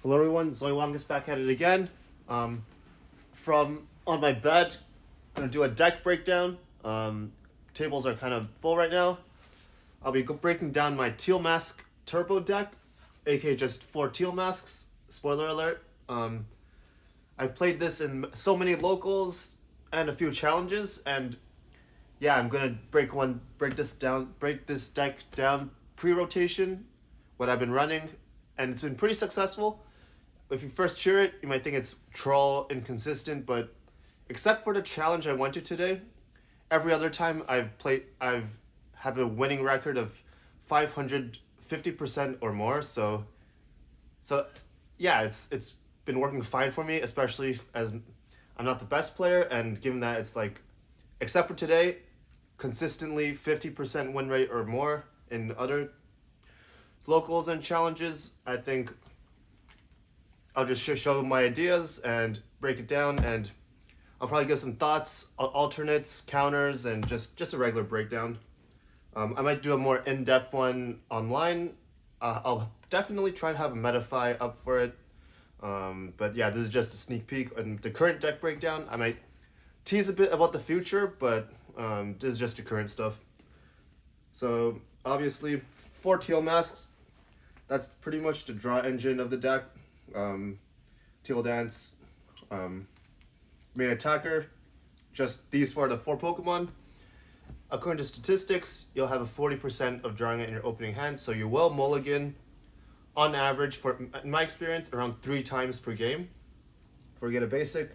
Hello everyone, Zoywongus back at it again. From on my bed, gonna do a deck breakdown. Tables are kind of full right now. I'll be breaking down my teal mask turbo deck, aka just 4 teal masks. Spoiler alert. I've played this in so many locals and a few challenges, and yeah, I'm gonna break this deck down pre-rotation, what I've been running, and it's been pretty successful. If you first hear it, you might think it's troll inconsistent, but except for the challenge I went to today, every other time I've had a winning record of 550% or more. So yeah, it's been working fine for me, especially as I'm not the best player, and given that it's like, except for today, consistently 50% win rate or more in other locals and challenges. I think I'll just show my ideas and break it down, and I'll probably give some thoughts, alternates, counters, and just a regular breakdown. I might do a more in-depth one online. I'll definitely try to have a metafy up for it. But yeah, this is just a sneak peek. And the current deck breakdown, I might tease a bit about the future, but this is just the current stuff. So obviously, 4 teal masks. That's pretty much the draw engine of the deck. Teal Dance, main attacker, just these for the 4 Pokemon. According to statistics, you'll have a 40% of drawing it in your opening hand, so you will mulligan on average, in my experience, around 3 times per game. Forget a basic.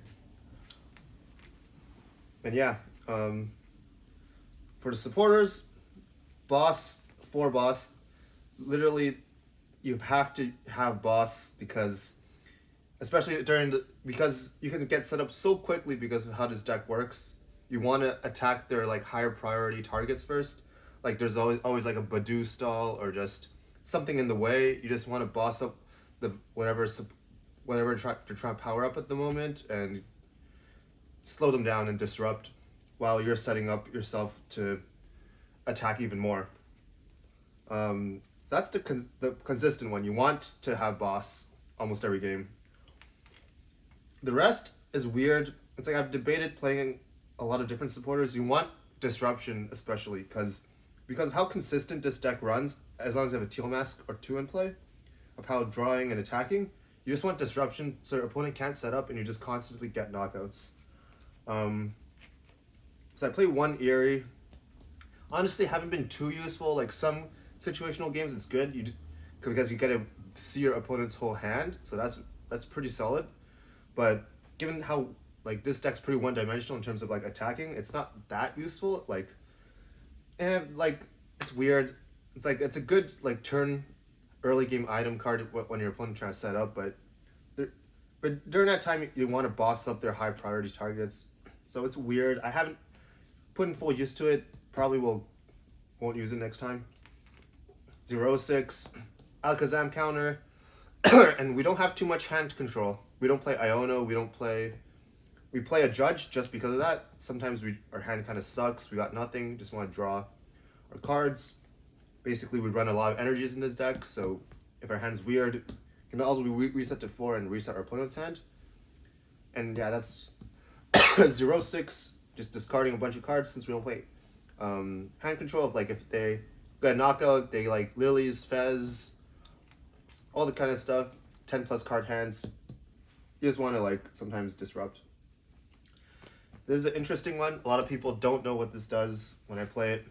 And yeah, for the supporters, boss, 4 boss, literally you have to have boss because especially because you can get set up so quickly because of how this deck works. You want to attack their like higher priority targets first. Like there's always like a Badoo stall or just something in the way. You just want to boss up the whatever they're trying to power up at the moment and slow them down and disrupt while you're setting up yourself to attack even more. So that's the consistent one. You want to have boss almost every game. The rest is weird. It's like I've debated playing a lot of different supporters. You want disruption, especially because of how consistent this deck runs. As long as you have a teal mask or 2 in play, of how drawing and attacking, you just want disruption so your opponent can't set up and you just constantly get knockouts. So I play 1 Eerie. Honestly, haven't been too useful. Like some situational games, it's good because you get to see your opponent's whole hand, so that's pretty solid. But given how like this deck's pretty one-dimensional in terms of like attacking, it's not that useful. Like, and like it's weird. It's like it's a good like turn early game item card when your opponent trying to set up, but during that time you want to boss up their high priority targets. So it's weird. I haven't put in full use to it. Probably won't use it next time. 0-6 Alakazam counter. And we don't have too much hand control. We don't play Iono, we play a judge just because of that. Sometimes our hand kind of sucks, we got nothing, just want to draw our cards. Basically, we run a lot of energies in this deck, so if our hand's weird, it can also be reset to 4 and reset our opponent's hand. And yeah, that's 0-6, just discarding a bunch of cards since we don't play hand control of like if they got a knockout, they like Lilies, Fez, all the kind of stuff, 10 plus card hands. You just want to like sometimes disrupt. This is an interesting one. A lot of people don't know what this does when I play it.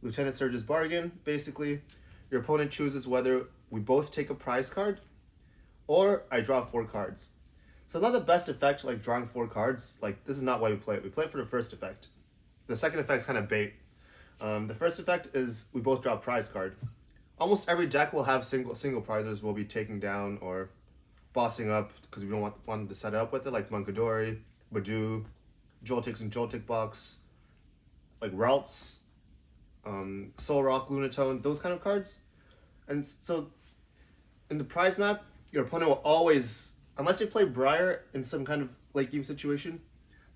Lieutenant Surge's Bargain. Basically, your opponent chooses whether we both take a prize card or I draw 4 cards. So not the best effect, like drawing 4 cards. Like this is not why we play it. We play it for the first effect. The second effect is kind of bait. The first effect is we both draw a prize card. Almost every deck will have single prizes we'll be taking down or bossing up because we don't want them to set up with it, like Munkidori, Badoo, Joltix and Joltik Box, like Ralts, Solrock, Lunatone, those kind of cards. And so in the prize map, your opponent will always, unless they play Briar in some kind of late game situation,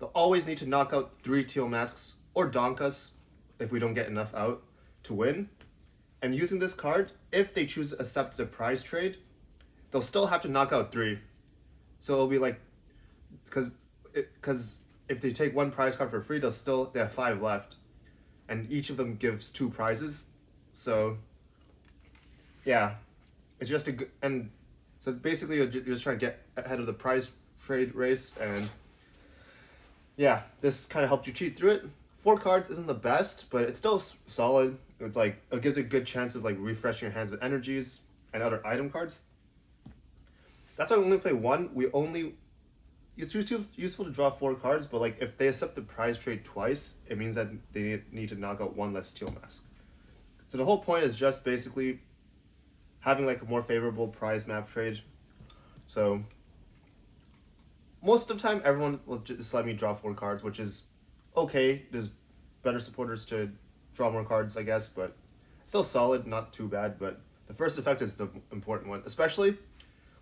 they'll always need to knock out 3 teal masks or donk us if we don't get enough out to win. And using this card, if they choose to accept the prize trade, they'll still have to knock out 3. So it'll be like, because if they take 1 prize card for free, they have 5 left, and each of them gives 2 prizes. So yeah, it's just a good, and so basically you're just trying to get ahead of the prize trade race, and yeah, this kind of helped you cheat through it. 4 cards isn't the best, but it's still solid. It's like, it gives a good chance of like refreshing your hands with energies and other item cards. That's why we only play 1. It's useful to draw 4 cards, but like if they accept the prize trade twice, it means that they need to knock out 1 less teal mask. So the whole point is just basically having like a more favorable prize map trade. So most of the time, everyone will just let me draw 4 cards, which is okay. There's better supporters to draw more cards, I guess, but still solid, not too bad. But the first effect is the important one, especially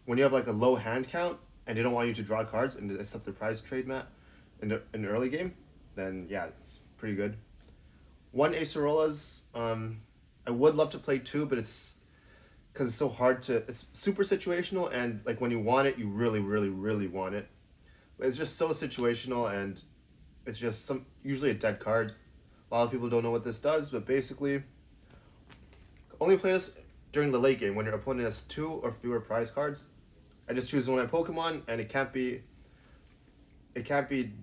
when you have like a low hand count and they don't want you to draw cards and accept the prize trade mat in the early game. Then yeah, it's pretty good. 1 Acerolas. I would love to play 2, but it's because it's so hard to. It's super situational, and like when you want it, you really, really, really want it. But it's just so situational, and it's just usually a dead card. A lot of people don't know what this does, but basically, only play this during the late game when your opponent has 2 or fewer prize cards. I just choose one of my Pokemon, and it can't be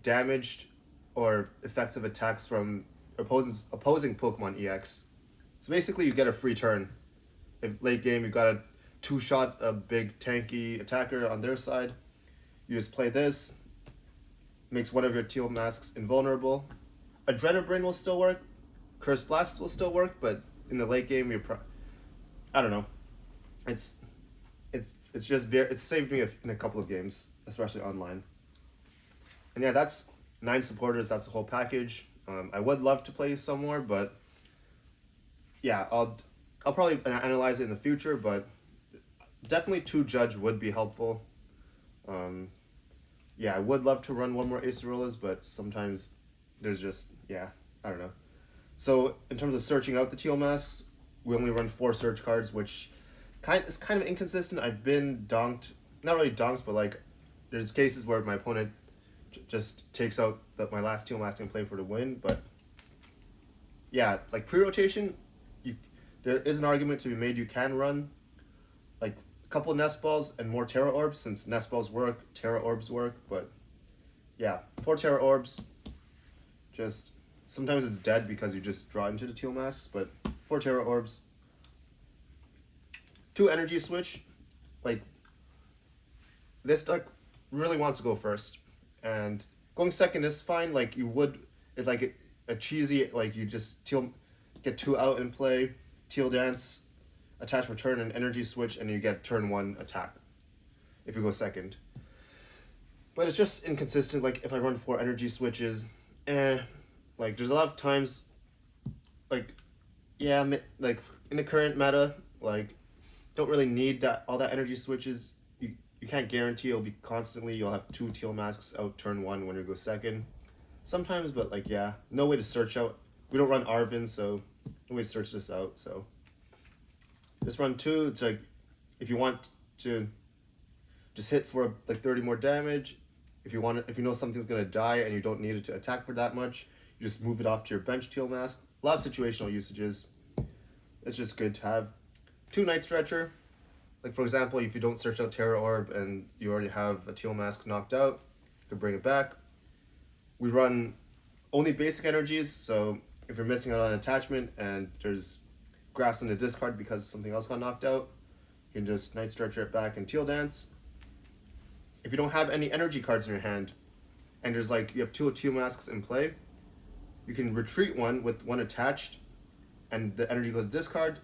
damaged or effective attacks from opposing Pokemon EX. So basically, you get a free turn. If late game you got a 2-shot a big tanky attacker on their side, you just play this. Makes one of your teal masks invulnerable. Adrenabrain will still work. Curse Blast will still work, but in the late game, I don't know. It's saved me in a couple of games, especially online. And yeah, that's 9 supporters. That's the whole package. I would love to play some more, but yeah, I'll probably analyze it in the future. But definitely 2 Judge would be helpful. Yeah, I would love to run 1 more Acerolas, but sometimes there's just, yeah, I don't know. So in terms of searching out the teal masks, we only run 4 search cards, which is kind of inconsistent. I've been donked, not really donked, but like there's cases where my opponent just takes out my last teal mask and play for the win. But yeah, like pre-rotation, there is an argument to be made. You can run like a couple Nest Balls and more Terra Orbs, since Nest Balls work, Terra Orbs work. But yeah, 4 Terra Orbs. Just sometimes it's dead because you just draw into the teal masks, but 4 Terra Orbs. 2 Energy Switch. Like, this deck really wants to go first, and going second is fine. Like, you would, it's like a cheesy, like you just get 2 out and play, Teal Dance, attach for turn, and Energy Switch, and you get turn 1 attack if you go second. But it's just inconsistent. Like, if I run 4 Energy Switches, like there's a lot of times, like, yeah, like in the current meta, like, don't really need all that energy switches. You can't guarantee it'll be constantly. You'll have 2 teal masks out turn 1 when you go second. Sometimes, but like, yeah, no way to search out. We don't run Arvin, so no way to search this out. So just run 2. It's like, if you want to just hit for like 30 more damage, if you know something's gonna die and you don't need it to attack for that much, you just move it off to your bench teal mask. A lot of situational usages. It's just good to have. 2 Night Stretcher. Like, for example, if you don't search out Terra Orb and you already have a teal mask knocked out, you can bring it back. We run only basic energies, so if you're missing out on an attachment and there's grass in the discard because something else got knocked out, you can just Night Stretcher it back and Teal Dance. If you don't have any energy cards in your hand, and there's like, you have 2 teal masks in play, you can retreat 1 with 1 attached, and the energy goes discard,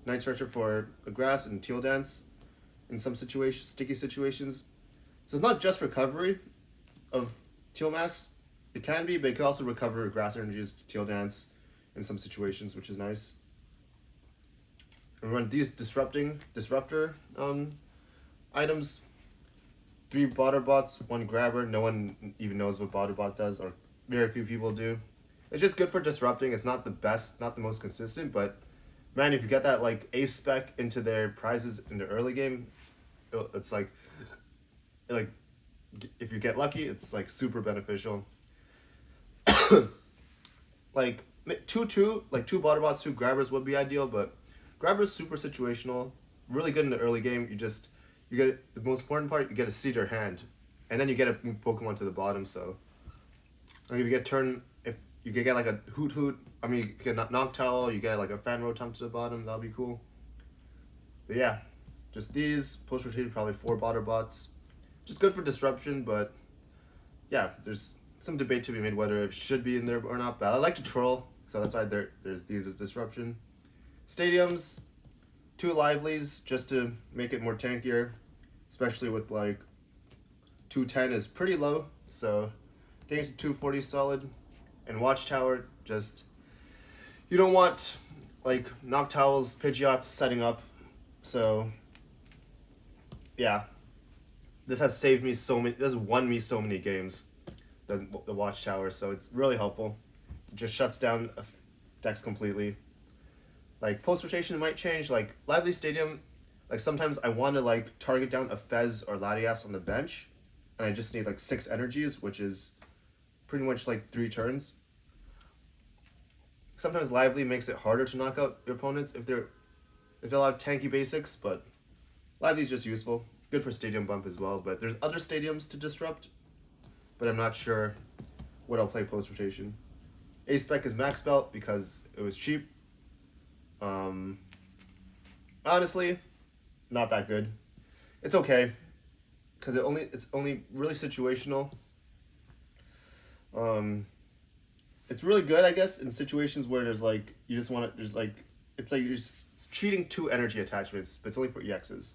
Night Stretcher for the grass, and Teal Dance in some situations, sticky situations. So it's not just recovery of teal masks. It can be, but it can also recover grass energies, Teal Dance in some situations, which is nice. And we run these disruptor items. 3 Botterbots, 1 Grabber. No one even knows what Botterbot does, or very few people do. It's just good for disrupting. It's not the best, not the most consistent, but man, if you get that like ace spec into their prizes in the early game, It's like if you get lucky, it's like super beneficial. Like 2-2, like 2 bottom bots, 2 grabbers would be ideal, but grabbers super situational, really good in the early game. You get the most important part, you get to see their hand, and then you get to move Pokemon to the bottom. So like if you get if you could get like a Hoot, I mean you get Noctowl, you get like a Fan Rotom to the bottom, that'll be cool. But yeah, just these post rotation, probably 4 bottom bots, just good for disruption. But yeah, there's some debate to be made whether it should be in there or not, but I like to troll, so that's why there's these as disruption. Stadiums, 2 livelies just to make it more tankier, especially with like 210 is pretty low, so getting to 240 solid. And Watchtower, just you don't want like Noctowls, Pidgeots setting up, so yeah, this has saved me so many. This has won me so many games. The Watchtower, so it's really helpful. It just shuts down decks completely. Like post rotation might change. Like Lively Stadium, like sometimes I want to like target down a Fez or Latias on the bench, and I just need like 6 energies, which is pretty much like 3 turns. Sometimes Lively makes it harder to knock out your opponents if they're a lot of tanky basics, but Lively is just useful. Good for Stadium Bump as well, but there's other stadiums to disrupt, but I'm not sure what I'll play post rotation. A-Spec is Max Belt because it was cheap. Honestly, not that good. It's okay because it's only really situational. It's really good, I guess, in situations where there's like you just want to. There's like it's like you're cheating 2 energy attachments, but it's only for EXs.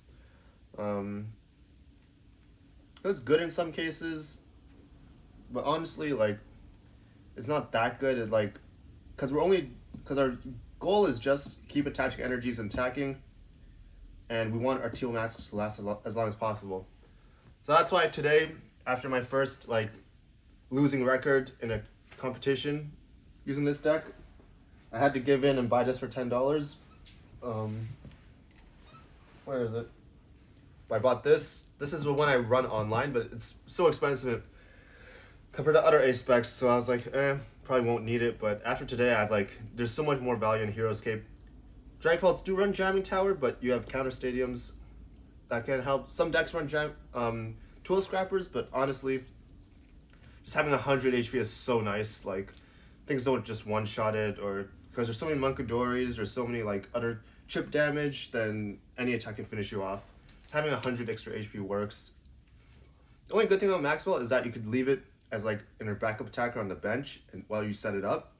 It's good in some cases. But honestly, like, it's not that good at like, because our goal is just keep attaching energies and attacking, and we want our teal masks to last as long as possible. So that's why today, after my first like losing record in a competition using this deck, I had to give in and buy this for $10. Where is it? I bought this. This is the one I run online, but it's so expensive compared to other A-Specs, so I was like, probably won't need it. But after today, there's so much more value in Hero's Cape. Drag Pulse do run Jamming Tower, but you have counter stadiums that can help. Some decks run Tool Scrappers, but honestly, just having 100 HP is so nice. Like, things don't just one-shot it, or because there's so many Munkadoris, there's so many like other chip damage, then any attack can finish you off. Just having 100 extra HP works. The only good thing about Maxwell is that you could leave it as like a backup attacker on the bench and while you set it up,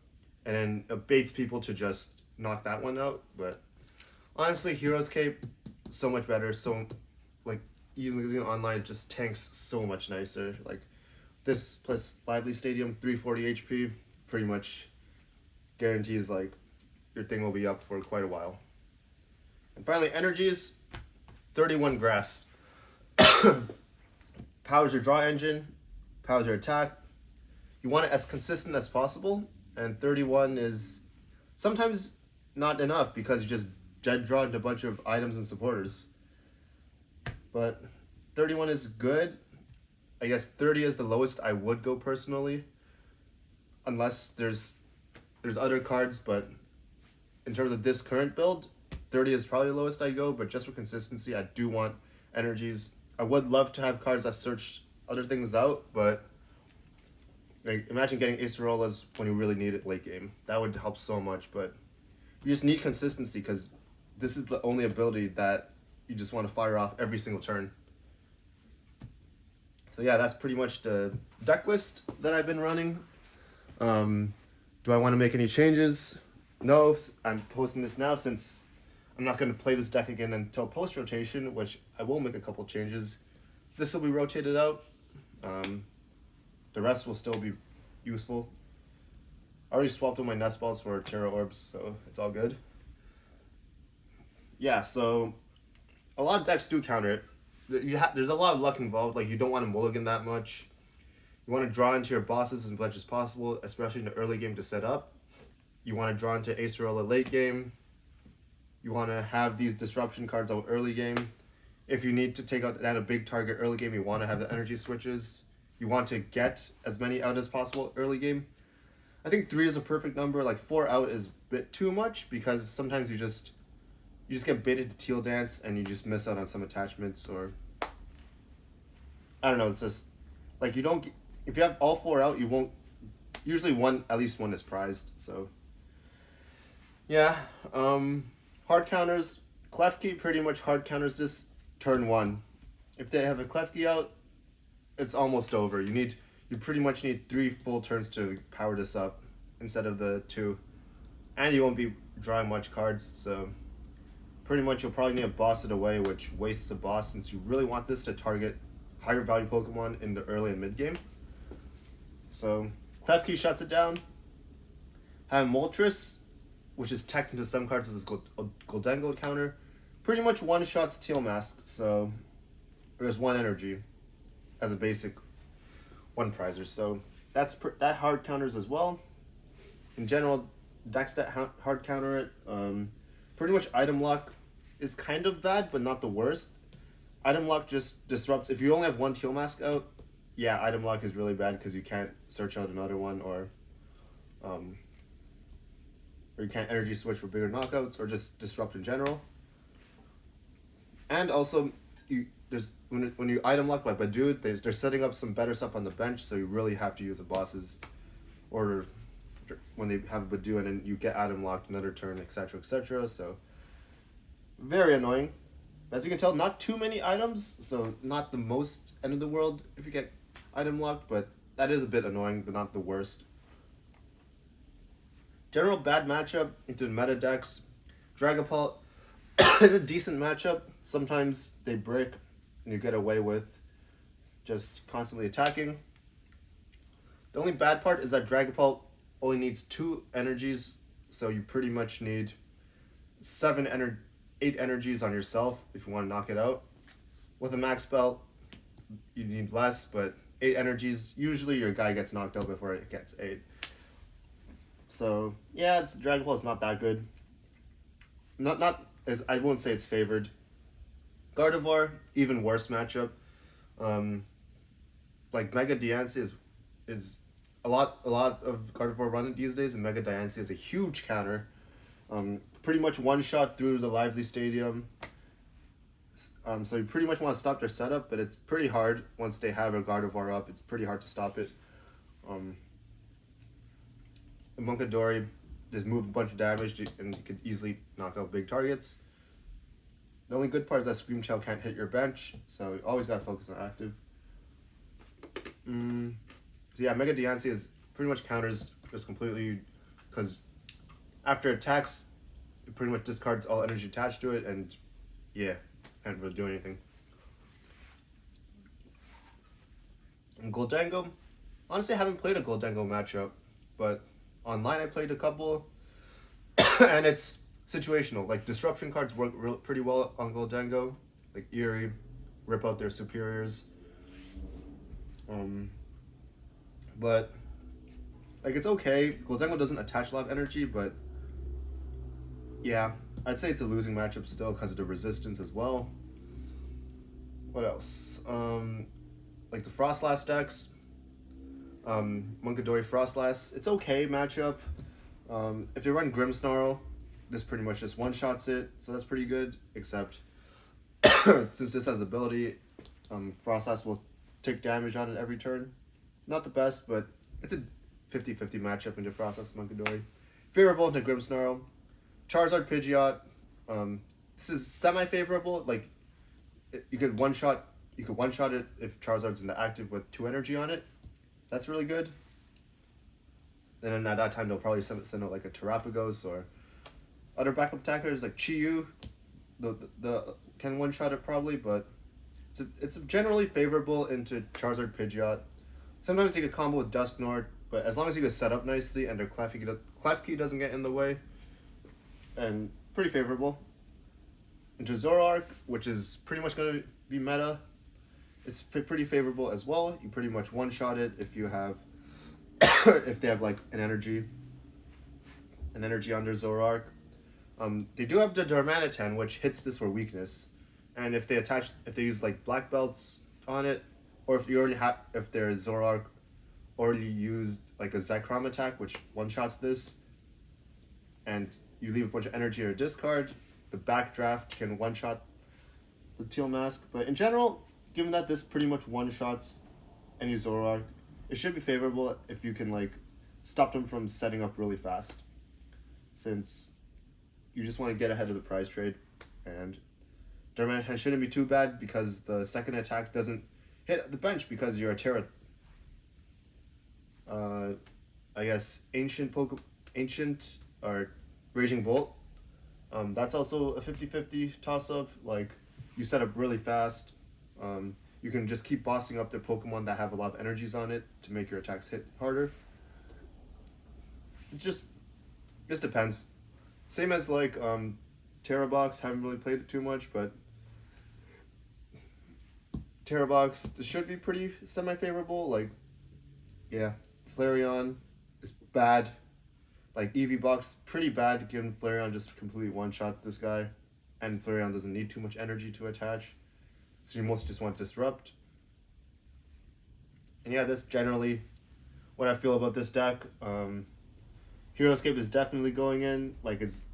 and then it baits people to just knock that one out. But honestly, Hero's Cape, so much better. So like using it online just tanks so much nicer. Like this plus Lively Stadium, 340 HP, pretty much guarantees like your thing will be up for quite a while. And finally, energies, 31 Grass. Powers your draw engine, powers your attack. You want it as consistent as possible, and 31 is sometimes not enough because you just dead draw into a bunch of items and supporters. But 31 is good. I guess 30 is the lowest I would go personally, unless there's other cards, but in terms of this current build, 30 is probably the lowest I go, but just for consistency, I do want energies. I would love to have cards that search other things out, but like imagine getting Acerolas when you really need it late game. That would help so much, but you just need consistency because this is the only ability that you just want to fire off every single turn. So yeah, that's pretty much the deck list that I've been running. Do I want to make any changes? No, I'm posting this now since I'm not going to play this deck again until post-rotation, which I will make a couple changes. This will be rotated out. The rest will still be useful. I already swapped all my Nest Balls for Terra Orbs, so it's all good. Yeah, so a lot of decks do counter it. There's a lot of luck involved. Like, you don't want to mulligan that much. You want to draw into your bosses as much as possible, especially in the early game to set up. You want to draw into Acerola late game. You want to have these disruption cards out early game. if you need to take out a big target early game, you want to have the energy switches. You want to get as many out as possible early game. I think 3 is a perfect number. Like 4 out is a bit too much because sometimes you just get baited to teal dance and you just miss out on some attachments, or I don't know. It's just like you don't. If you have all 4 out, you won't. Usually at least one is prized. So yeah, hard counters. Klefki pretty much hard counters this turn 1. If they have a Klefki out, it's almost over. You pretty much need 3 full turns to power this up instead of the 2, and you won't be drawing much cards. So pretty much you'll probably need to boss it away, which wastes a boss since you really want this to target higher value Pokemon in the early and mid game. So Klefki shuts it down. Have Moltres, which is teched into some cards as a Goldengo counter. Pretty much one-shots Teal Mask, so there's 1 energy as a basic 1 prizer. So that hard counters as well. In general, decks that hard counter it. Pretty much item lock is kind of bad, but not the worst. Item lock just disrupts. If you only have 1 Teal Mask out, yeah, item lock is really bad because you can't search out another one, or you can't energy switch for bigger knockouts, or just disrupt in general. And also, when you item lock by Badoo, they're setting up some better stuff on the bench, so you really have to use the boss's order when they have a Badoo, and then you get item locked another turn, etc., etc. So very annoying. As you can tell, not too many items, so not the most end of the world if you get item locked, but that is a bit annoying, but not the worst. General bad matchup into meta decks. Dragapult is a decent matchup. Sometimes they break and you get away with just constantly attacking. The only bad part is that Dragapult only needs 2 energies, so you pretty much need 8 energies on yourself if you want to knock it out. With a max spell, you need less, but 8 energies, usually your guy gets knocked out before it gets 8. So yeah, Dragapult is not that good. Not as I won't say it's favored. Gardevoir, even worse matchup. Like Mega Diancie is a lot of Gardevoir running these days, and Mega Diancie is a huge counter. Pretty much one shot through the Lively Stadium. So you pretty much want to stop their setup, but it's pretty hard once they have a Gardevoir up. It's pretty hard to stop it. Munkidori just move a bunch of damage and you could easily knock out big targets. The only good part is that Scream Tail can't hit your bench, so you always gotta focus on active. So yeah, Mega Diancie is pretty much counters just completely, because after attacks, it pretty much discards all energy attached to it, and yeah, can't really do anything. And Goldengo, honestly I haven't played a Goldengo matchup, but online I played a couple, and it's situational. Like disruption cards work pretty well on Goldengo, like Eerie, rip out their superiors. But like it's okay. Goldengo doesn't attach a lot of energy, but yeah, I'd say it's a losing matchup still because of the resistance as well. What else? Like the Frostlass decks. Munkidori Frostlass, it's okay matchup. If you run Grimmsnarl, this pretty much just one-shots it, so that's pretty good, except since this has ability, Frostlass will take damage on it every turn. Not the best, but it's a 50-50 matchup into Frostlass and Munkidori. Favorable into Grimmsnarl. Charizard Pidgeot, this is semi-favorable. Like you could one-shot it if Charizard's in the active with 2 energy on it. That's really good. And then at that time, they'll probably send out like a Terapagos or other backup attackers like Chiyu. The can one-shot it probably, but it's generally favorable into Charizard Pidgeot. Sometimes you could combo with Dusknoir, but as long as you get set up nicely and their Klefki doesn't get in the way, and pretty favorable. Into Zoroark, which is pretty much going to be meta. It's pretty favorable as well. You pretty much one-shot it if you have, if they have like an energy under Zoroark. They do have the Darmanitan, which hits this for weakness, And if they use like black belts on it, or if their Zoroark already used like a Zekrom attack, which one-shots this, and you leave a bunch of energy or discard, the backdraft can one-shot the Teal Mask. But in general, given that this pretty much one-shots any Zoroark, it should be favorable if you can like stop them from setting up really fast, since you just want to get ahead of the prize trade. And Darmanitan shouldn't be too bad because the second attack doesn't hit the bench because you're a Terra. I guess Ancient or Raging Bolt. That's also a 50-50 toss-up. Like, you set up really fast. You can just keep bossing up the Pokemon that have a lot of energies on it to make your attacks hit harder. It just depends. Same as like Terra Box. Haven't really played it too much, but Terra Box, this should be pretty semi-favorable. Like, yeah, Flareon is bad. Like, Eevee Box, pretty bad given Flareon just completely one-shots this guy. And Flareon doesn't need too much energy to attach. So you mostly just want Disrupt. And yeah, that's generally what I feel about this deck. Heroescape is definitely going in. Like, it's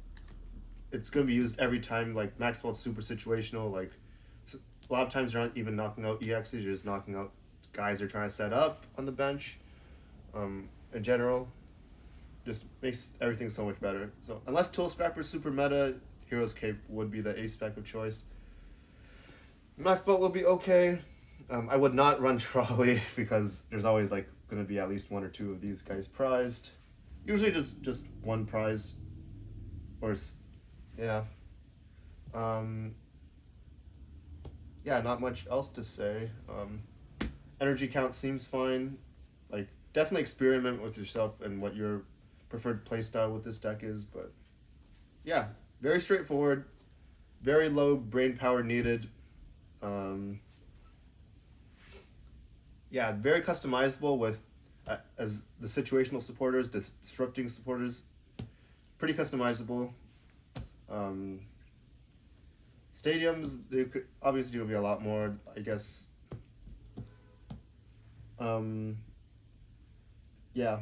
going to be used every time. Like, Maxwell's super situational. Like, a lot of times you're not even knocking out EXs, you're just knocking out guys you're trying to set up on the bench. In general, just makes everything so much better. So unless Tool Scrapper's super meta, Heroescape would be the A-spec of choice. Max Belt will be okay. I would not run Trolley because there's always like going to be at least one or two of these guys prized. Usually just one prized. Or, yeah. Yeah, not much else to say. Energy count seems fine. Like, definitely experiment with yourself and what your preferred playstyle with this deck is, but yeah, very straightforward, very low brain power needed. Yeah, very customizable with as the situational supporters, disrupting supporters, pretty customizable. Stadiums, there could obviously will be a lot more, I guess. Yeah.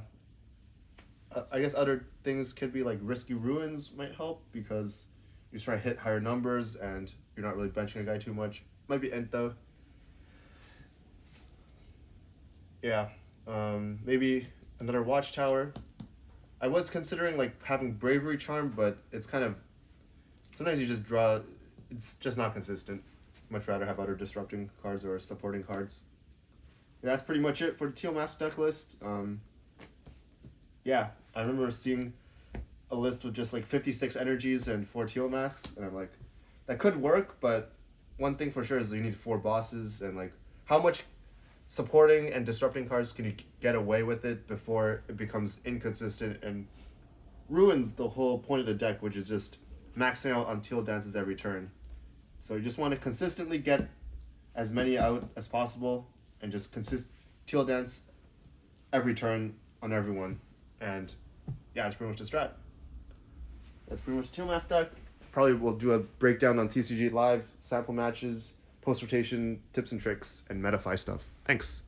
I guess other things could be like Risky Ruins might help because you're trying to hit higher numbers and you're not really benching a guy too much. Might be Ent though. Yeah. Maybe another Watchtower. I was considering like having Bravery Charm, but it's kind of sometimes you just draw. It's just not consistent. Much rather have other disrupting cards or supporting cards. Yeah, that's pretty much it for the Teal Mask deck list. Yeah, I remember seeing a list with just like 56 energies and 4 Teal Masks, and I'm like, that could work, but one thing for sure is you need 4 bosses, and like, how much supporting and disrupting cards can you get away with it before it becomes inconsistent and ruins the whole point of the deck, which is just maxing out on Teal Dances every turn. So you just want to consistently get as many out as possible and just Teal Dance every turn on everyone. And yeah, that's pretty much the strat. That's pretty much the Teal Mask deck. Probably we'll do a breakdown on TCG Live, sample matches, post-rotation, tips and tricks, and Metafy stuff. Thanks.